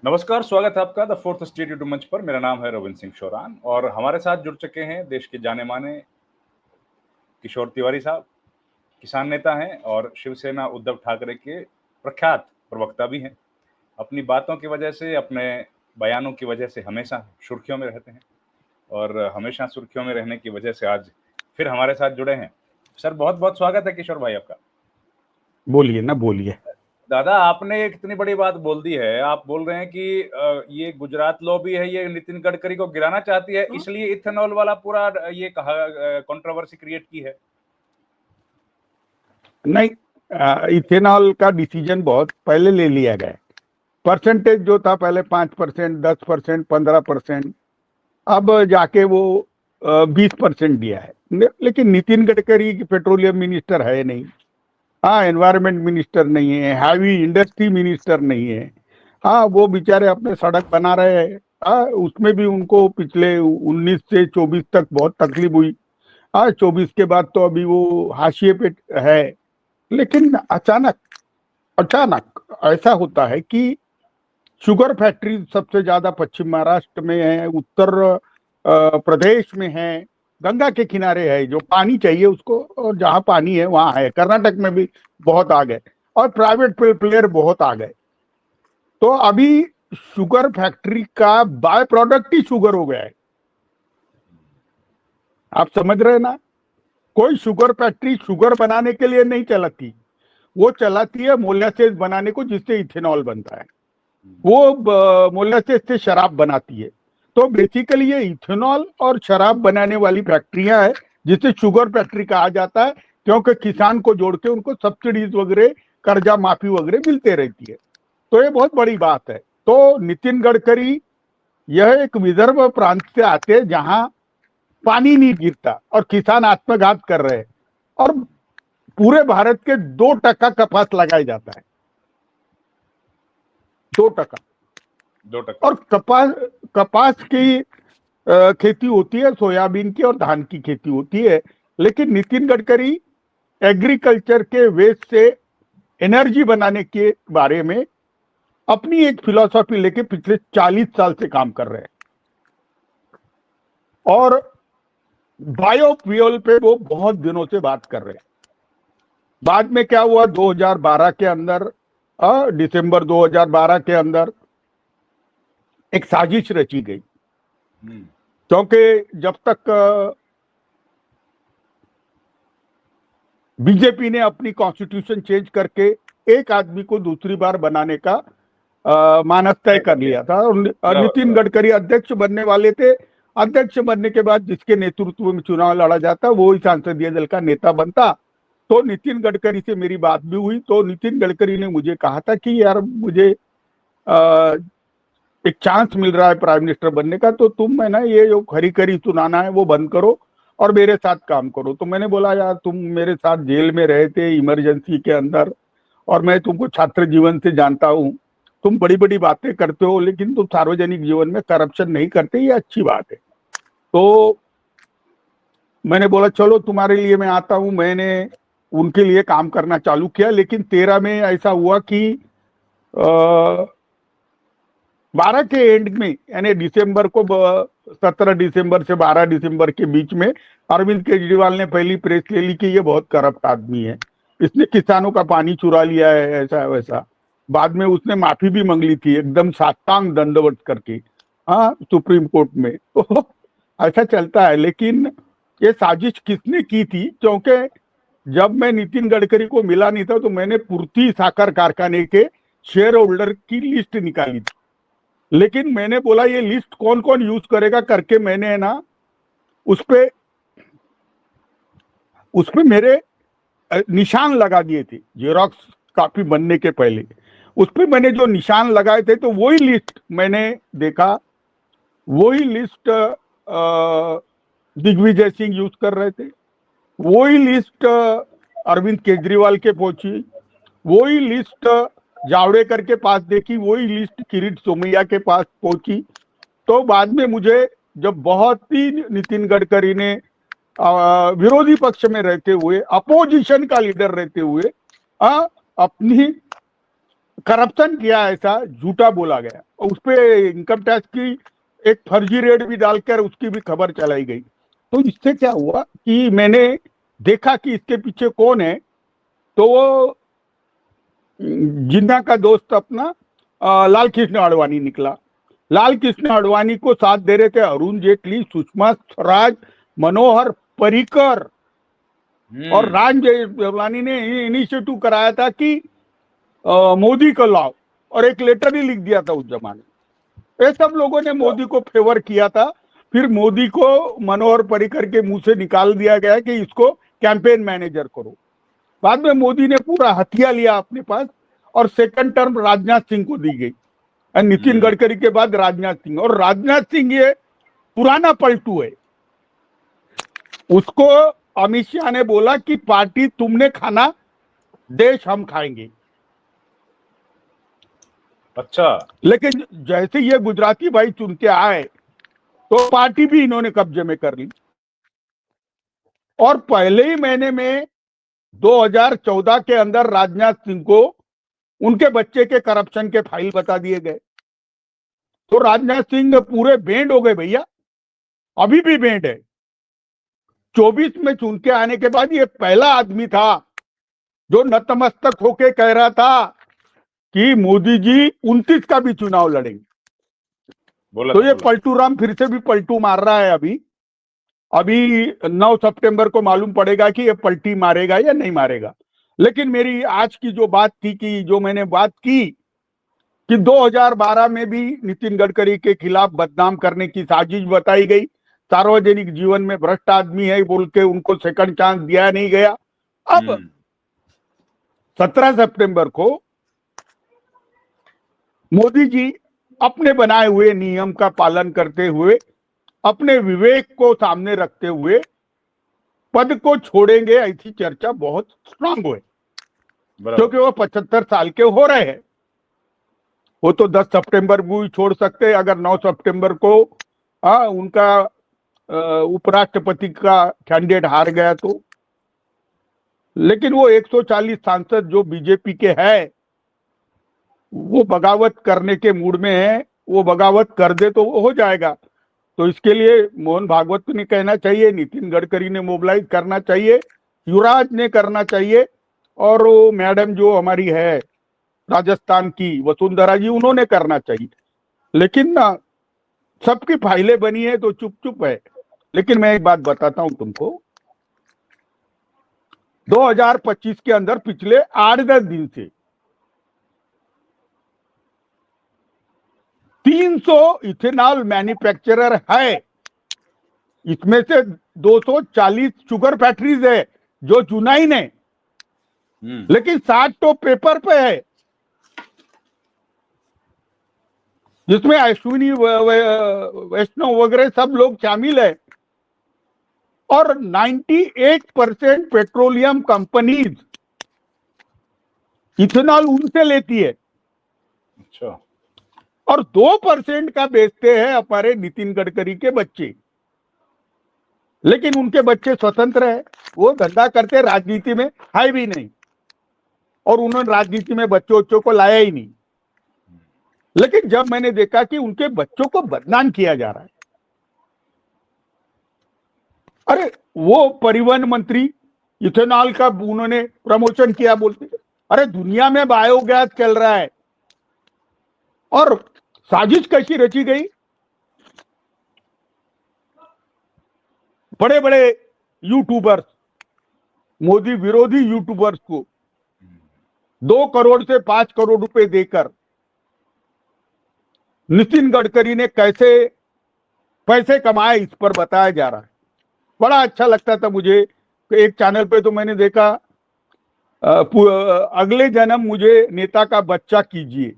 नमस्कार, स्वागत है आपका द फोर्थ स्टेट यूट्यूब मंच पर। मेरा नाम है रविंद्र सिंह शोरान और हमारे साथ जुड़ चुके हैं देश के जाने-माने किशोर तिवारी साहब, किसान नेता हैं और शिवसेना उद्धव ठाकरे के प्रख्यात प्रवक्ता भी हैं। अपनी बातों की वजह से, अपने बयानों की वजह से हमेशा सुर्खियों में रहते हैं और हमेशा सुर्खियों में रहने की वजह से आज फिर हमारे साथ जुड़े हैं। सर, बहुत-बहुत स्वागत है किशोर भाई आपका। बोलिए ना, बोलिए। दादा, आपने एक इतनी बड़ी बात बोल दी है। आप बोल रहे हैं कि ये गुजरात लॉबी है, ये नितिन गडकरी को गिराना चाहती है, इसलिए इथेनॉल वाला पूरा ये कहा कंट्रोवर्सी क्रिएट की है। नहीं, इथेनॉल का डिसीजन बहुत पहले ले लिया गया। परसेंटेज जो था पहले 5%, 10%, 15%, अब जाके वो 20% दिया है। लेकिन नितिन गडकरी पेट्रोलियम मिनिस्टर है नहीं, हाँ, एनवायरमेंट मिनिस्टर नहीं है, हैवी इंडस्ट्री मिनिस्टर नहीं है। हाँ, वो बेचारे अपने सड़क बना रहे हैं। हाँ, उसमें भी उनको पिछले 19 से 24 तक बहुत तकलीफ हुई। हाँ, 24 के बाद तो अभी वो हाशिए पे है। लेकिन अचानक अचानक ऐसा होता है कि शुगर फैक्ट्री सबसे ज्यादा पश्चिम महाराष्ट्र में है, उत्तर प्रदेश में है, गंगा के किनारे है, जो पानी चाहिए उसको, और जहां पानी है वहां है। कर्नाटक में भी बहुत आ गए और प्राइवेट प्लेयर बहुत आ गए। तो अभी शुगर फैक्ट्री का बाय प्रोडक्ट ही शुगर हो गया है। आप समझ रहे हैं ना? कोई शुगर फैक्ट्री शुगर बनाने के लिए नहीं चलाती, वो चलाती है मोलासेस बनाने को, जिससे इथेनॉल बनता है। वो मोलासेस से शराब बनाती है। तो बेसिकली ये इथेनॉल और शराब बनाने वाली फैक्ट्रियां है, जिसे शुगर फैक्ट्री कहा जाता है, क्योंकि किसान को जोड़ के उनको सब्सिडीज वगैरह, कर्जा माफी वगैरह मिलते रहती है। तो ये बहुत बड़ी बात है। तो नितिन गडकरी यह एक विदर्भ प्रांत से आते हैं जहां पानी नहीं गिरता और किसान आत्मघात कर रहे हैं, और पूरे भारत के 2% कपास लगाया जाता है। 2%। 2%। और कपास कपास की खेती होती है, सोयाबीन की और धान की खेती होती है। लेकिन नितिन गडकरी एग्रीकल्चर के वेस्ट से एनर्जी बनाने के बारे में अपनी एक फिलॉसफी लेके पिछले 40 साल से काम कर रहे हैं। और बायोफ्यूल पे वो बहुत दिनों से बात कर रहे हैं। बाद में क्या हुआ, 2012 के अंदर, दिसंबर 2012 के अंदर एक साजिश रची गई। क्योंकि जब तक बीजेपी ने अपनी कॉन्स्टिट्यूशन चेंज करके एक आदमी को दूसरी बार बनाने का मानस तय कर लिया था, और नितिन गडकरी अध्यक्ष बनने वाले थे। अध्यक्ष बनने के बाद जिसके नेतृत्व में चुनाव लड़ा जाता वो ही संसदीय दल का नेता बनता। तो नितिन गडकरी से मेरी बात भी हुई, तो नितिन गडकरी ने मुझे कहा था कि यार, मुझे एक चांस मिल रहा है प्राइम मिनिस्टर बनने का, तो तुम है ना, ये जो खरी खरी सुनाना है वो बंद करो और मेरे साथ काम करो। तो मैंने बोला, यार, तुम मेरे साथ जेल में रहे थे इमरजेंसी के अंदर, और मैं तुमको छात्र जीवन से जानता हूँ। तुम बड़ी बड़ी बातें करते हो, लेकिन तुम सार्वजनिक जीवन में करप्शन नहीं करते, ये अच्छी बात है। तो मैंने बोला, चलो तुम्हारे लिए मैं आता हूँ। मैंने उनके लिए काम करना चालू किया। लेकिन 13 में ऐसा हुआ कि 12 के एंड में, यानी दिसंबर को, 17 दिसंबर से 12 दिसंबर के बीच में अरविंद केजरीवाल ने पहली प्रेस ले ली कि ये बहुत करप्ट आदमी है, इसने किसानों का पानी चुरा लिया है, ऐसा वैसा। बाद में उसने माफी भी मांग ली थी, एकदम साष्टांग दंडवत करके, हाँ, सुप्रीम कोर्ट में। तो ऐसा चलता है। लेकिन ये साजिश किसने की थी? क्योंकि जब मैं नितिन गडकरी को मिला नहीं था, तो मैंने पूर्ति साकर कारखाने के शेयर होल्डर की लिस्ट निकाली थी। लेकिन मैंने बोला, ये लिस्ट कौन कौन यूज करेगा करके, मैंने है ना उस पे मेरे निशान लगा दिए थे, जेरोक्स कॉपी बनने के पहले। उस पे मैंने जो निशान लगाए थे, तो वही लिस्ट मैंने देखा, वही लिस्ट दिग्विजय सिंह यूज कर रहे थे, वही लिस्ट अरविंद केजरीवाल के पहुंची, वही लिस्ट जावड़ेकर के पास देखी, वही लिस्ट किरीट सोमैया के पास पहुंची। तो बाद में मुझे, जब बहुत ही नितिन गडकरी ने विरोधी पक्ष में रहते हुए, अपोजिशन का लीडर रहते हुए, अपनी करप्शन किया, ऐसा झूठा बोला गया, और उस पे इनकम टैक्स की एक फर्जी रेट भी डालकर उसकी भी खबर चलाई गई। तो इससे क्या हुआ कि मैंने देखा कि इसके पीछे कौन है। तो वो जिन्ना का दोस्त अपना लाल कृष्ण आडवाणी निकला। लाल कृष्ण आडवाणी को साथ दे रहे थे अरुण जेटली, सुषमा स्वराज, मनोहर पर्रिकर और राम जेठमलानी ने इनिशिएटिव कराया था कि मोदी को लाओ, और एक लेटर ही लिख दिया था उस जमाने। ये सब लोगों ने मोदी को फेवर किया था। फिर मोदी को मनोहर पर्रिकर के मुंह से निकाल दिया गया कि इसको कैंपेन मैनेजर करो। बाद में मोदी ने पूरा हथिया लिया अपने पास, और सेकंड टर्म राजनाथ सिंह को दी गई, और नितिन गडकरी के बाद राजनाथ सिंह। और राजनाथ सिंह ये पुराना पलटू है। उसको अमित शाह ने बोला कि पार्टी तुमने खाना, देश हम खाएंगे। अच्छा। लेकिन जैसे ये गुजराती भाई चुन के आए तो पार्टी भी इन्होंने कब्जे में कर ली। और पहले ही महीने में 2014 के अंदर राजनाथ सिंह को उनके बच्चे के करप्शन के फाइल बता दिए गए। तो राजनाथ सिंह पूरे बैंड हो गए भैया, अभी भी बैंड है। 24 में चुन के आने के बाद ये पहला आदमी था जो नतमस्तक होके कह रहा था कि मोदी जी 29 का भी चुनाव लड़ेंगे। तो ये पलटू राम फिर से भी पलटू मार रहा है। अभी 9 सितंबर को मालूम पड़ेगा कि ये पलटी मारेगा या नहीं मारेगा। लेकिन मेरी आज की जो बात थी, कि जो मैंने बात की कि 2012 में भी नितिन गडकरी के खिलाफ बदनाम करने की साजिश बताई गई, सार्वजनिक जीवन में भ्रष्ट आदमी है बोल के उनको सेकंड चांस दिया नहीं गया। अब 17 सितंबर को मोदी जी अपने बनाए हुए नियम का पालन करते हुए, अपने विवेक को सामने रखते हुए पद को छोड़ेंगे, ऐसी चर्चा बहुत स्ट्रांग हुई, क्योंकि वो 75 साल के हो रहे हैं। वो तो 10 सितंबर को ही छोड़ सकते हैं, अगर 9 सितंबर को उनका उपराष्ट्रपति का कैंडिडेट हार गया तो। लेकिन वो 140 सांसद जो बीजेपी के हैं, वो बगावत करने के मूड में है। वो बगावत कर दे तो वो हो जाएगा। तो इसके लिए मोहन भागवत ने कहना चाहिए, नितिन गडकरी ने मोबिलाइज करना चाहिए, युवराज ने करना चाहिए, और वो मैडम जो हमारी है राजस्थान की वसुंधरा जी, उन्होंने करना चाहिए। लेकिन ना, सबकी फाइलें बनी है तो चुप चुप है। लेकिन मैं एक बात बताता हूं तुमको, 2025 के अंदर पिछले 8-10 दिन से 300 इथेनॉल मैन्युफैक्चरर है। इसमें से 240 शुगर फैक्ट्रीज है जो चुनाई ने, लेकिन 60 तो पेपर पे है, जिसमें अश्विनी वैष्णव वगैरह सब लोग शामिल है। और 98% पेट्रोलियम कंपनीज इथेनॉल उनसे लेती है। अच्छा। और 2% का बेचते हैं हमारे नितिन गडकरी के बच्चे। लेकिन उनके बच्चे स्वतंत्र है, वो धंधा करते, राजनीति में है भी नहीं, और उन्होंने राजनीति में बच्चों को लाया ही नहीं। लेकिन जब मैंने देखा कि उनके बच्चों को बदनाम किया जा रहा है, अरे वो परिवहन मंत्री इथेनॉल का उन्होंने प्रमोशन किया बोलते, अरे दुनिया में बायोगैस चल रहा है। और साजिश कैसी रची गई, बड़े बड़े यूट्यूबर्स, मोदी विरोधी यूट्यूबर्स को 2 करोड़ से 5 करोड़ रुपए देकर नितिन गडकरी ने कैसे पैसे कमाए, इस पर बताया जा रहा है। बड़ा अच्छा लगता था मुझे। एक चैनल पे तो मैंने देखा, अगले जन्म मुझे नेता का बच्चा कीजिए,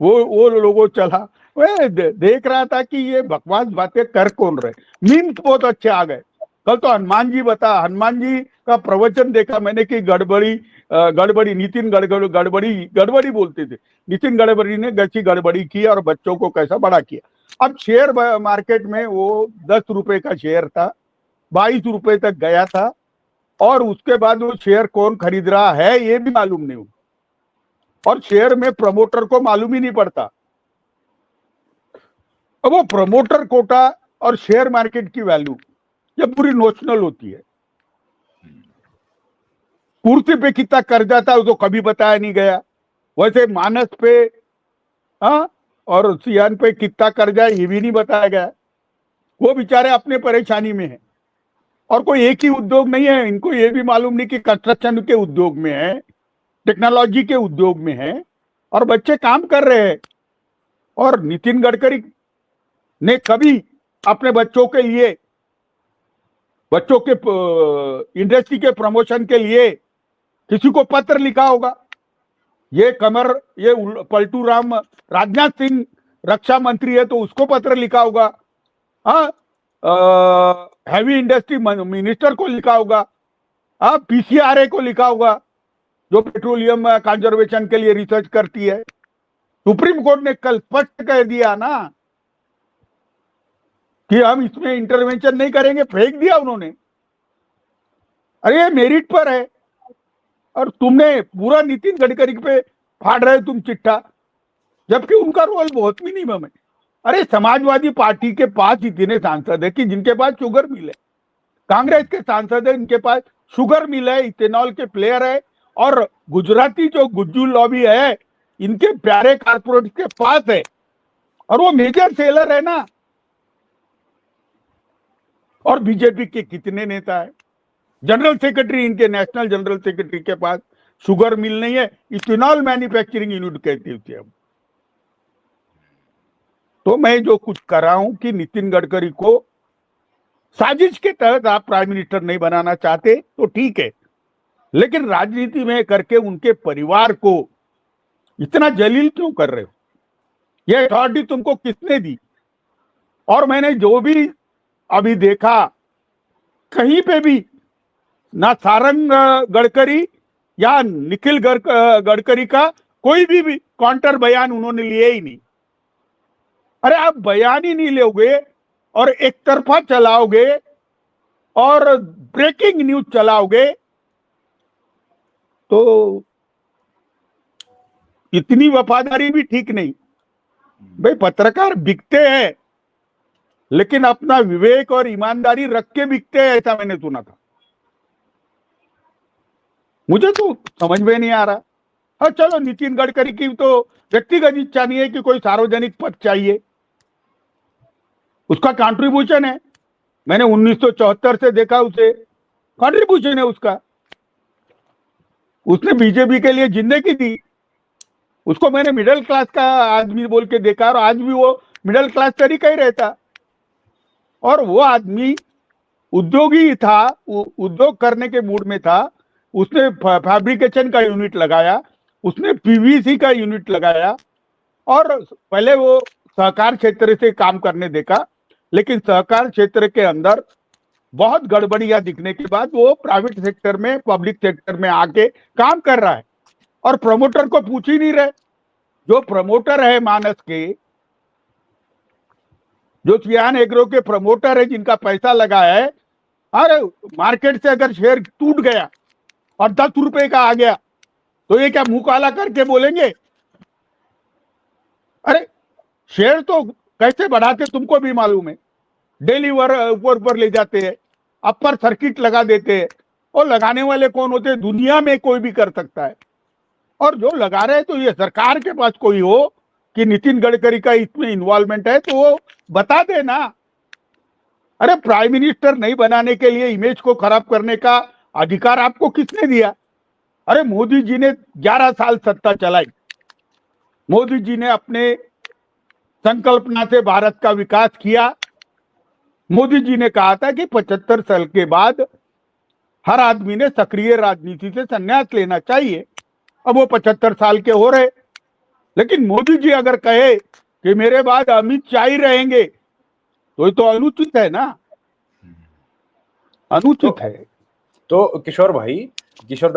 वो लोगो चला। मैं देख रहा था कि ये बकवास बातें कर कौन रहे। मीम्स बहुत अच्छे आ गए। कल तो हनुमान जी का प्रवचन देखा मैंने कि गड़बड़ी नितिन गड़बड़ी बोलते थे। नितिन गडकरी ने गच्ची गड़बड़ी की और बच्चों को कैसा बड़ा किया। अब शेयर मार्केट में वो 10 रुपए का शेयर था, 22 रुपए तक गया था, और उसके बाद वो शेयर कौन खरीद रहा है ये भी मालूम नहीं हुआ। और शेयर में प्रमोटर को मालूम ही नहीं पड़ता। अब वो प्रमोटर कोटा और शेयर मार्केट की वैल्यू ये पूरी नोशनल होती है। पूर्ति पे कितना कर्जा था वो तो कभी बताया नहीं गया। वैसे मानस पे और सियान पे कितना कर्जा है ये भी नहीं बताया गया। वो बेचारे अपने परेशानी में हैं और कोई एक ही उद्योग नहीं है। इनको ये भी मालूम नहीं कि कंस्ट्रक्शन के उद्योग में है, टेक्नोलॉजी के उद्योग में है और बच्चे काम कर रहे हैं। और नितिन गडकरी ने कभी अपने बच्चों के लिए, बच्चों के इंडस्ट्री के प्रमोशन के लिए किसी को पत्र लिखा होगा? ये पलटू राम राजनाथ सिंह रक्षा मंत्री है तो उसको पत्र लिखा होगा। हैवी इंडस्ट्री मिनिस्टर को लिखा होगा। पीसीआरए को लिखा होगा जो पेट्रोलियम कंजर्वेशन के लिए रिसर्च करती है। सुप्रीम कोर्ट ने कल स्पष्ट कह दिया ना कि हम इसमें इंटरवेंशन नहीं करेंगे, फेंक दिया उन्होंने। अरे ये मेरिट पर है और तुमने पूरा नितिन गडकरी पे फाड़ रहे तुम चिट्ठा, जबकि उनका रोल बहुत मिनिमम है। अरे समाजवादी पार्टी के पास इतने सांसद है कि जिनके पास शुगर मिल है, कांग्रेस के सांसद है इनके पास शुगर मिल है, इथेनॉल के प्लेयर है, और गुजराती जो गुज्जू लॉबी है इनके प्यारे कारपोरेट के पास है और वो मेजर सेलर है ना। और बीजेपी के कितने नेता है, जनरल सेक्रेटरी, इनके नेशनल जनरल सेक्रेटरी के पास शुगर मिल नहीं है, इथेनॉल मैन्युफैक्चरिंग यूनिट कहते थे हम। तो मैं जो कुछ कर रहा हूं कि नितिन गडकरी को साजिश के तहत आप प्राइम मिनिस्टर नहीं बनाना चाहते तो ठीक है, लेकिन राजनीति में करके उनके परिवार को इतना जलील क्यों कर रहे हो? यह अथॉरिटी तुमको किसने दी? और मैंने जो भी अभी देखा कहीं पे भी ना सारंग गडकरी या निखिल गडकरी का कोई भी काउंटर बयान उन्होंने लिए ही नहीं। अरे आप बयान ही नहीं लोगे और एक तरफा चलाओगे और ब्रेकिंग न्यूज चलाओगे तो इतनी वफादारी भी ठीक नहीं। भाई पत्रकार बिकते हैं लेकिन अपना विवेक और ईमानदारी रख के बिकते हैं, ऐसा मैंने सुना था। मुझे तो समझ में नहीं आ रहा। हाँ चलो, नितिन गडकरी की तो व्यक्तिगत इच्छा नहीं है कि कोई सार्वजनिक पद चाहिए, उसका कंट्रीब्यूशन है। मैंने 1974 से देखा उसे, कंट्रीब्यूशन है उसका। उसने बीजेपी के लिए जिंदगी दी। उसको मैंने मिडिल क्लास का आदमी बोल के देखा और आज भी वो मिडिल क्लास तरीका ही रहता। और वो आदमी उद्योगी था, उद्योग करने के मूड में था। उसने फैब्रिकेशन का यूनिट लगाया, उसने पीवीसी का यूनिट लगाया और पहले वो सहकार क्षेत्र से काम करने देखा, लेकिन सहकार क्षेत्र के अंदर बहुत गड़बड़ियां दिखने के बाद वो प्राइवेट सेक्टर में, पब्लिक सेक्टर में आके काम कर रहा है और प्रमोटर को पूछ ही नहीं रहे। जो प्रमोटर है मानस के, जो सियान एग्रो के प्रमोटर है जिनका पैसा लगा है, अरे मार्केट से अगर शेयर टूट गया और 10 रुपए का आ गया तो ये क्या मुंह काला करके बोलेंगे? अरे शेयर तो कैसे बढ़ाते तुमको भी मालूम है। डेली ऊपर ऊपर ले जाते हैं, अपर सर्किट लगा देते हैं। और लगाने वाले कौन होते हैं? दुनिया में कोई भी कर सकता है। और जो लगा रहे तो ये सरकार के पास कोई हो कि नितिन गडकरी का इसमें इन्वॉल्वमेंट है तो वो बता देना। अरे प्राइम मिनिस्टर नहीं बनाने के लिए इमेज को खराब करने का अधिकार आपको किसने दिया? अरे मोदी जी ने 11 साल सत्ता चलाई। मोदी जी ने अपने संकल्पना से भारत का विकास किया। मोदी जी ने कहा था कि 75 साल के बाद हर आदमी ने सक्रिय राजनीति से संन्यास लेना चाहिए। अब वो 75 साल के हो रहे, लेकिन मोदी जी अगर कहे कि मेरे बाद अमित शाह ही रहेंगे तो ये तो अनुचित है ना, अनुचित है। तो किशोर भाई, किशोर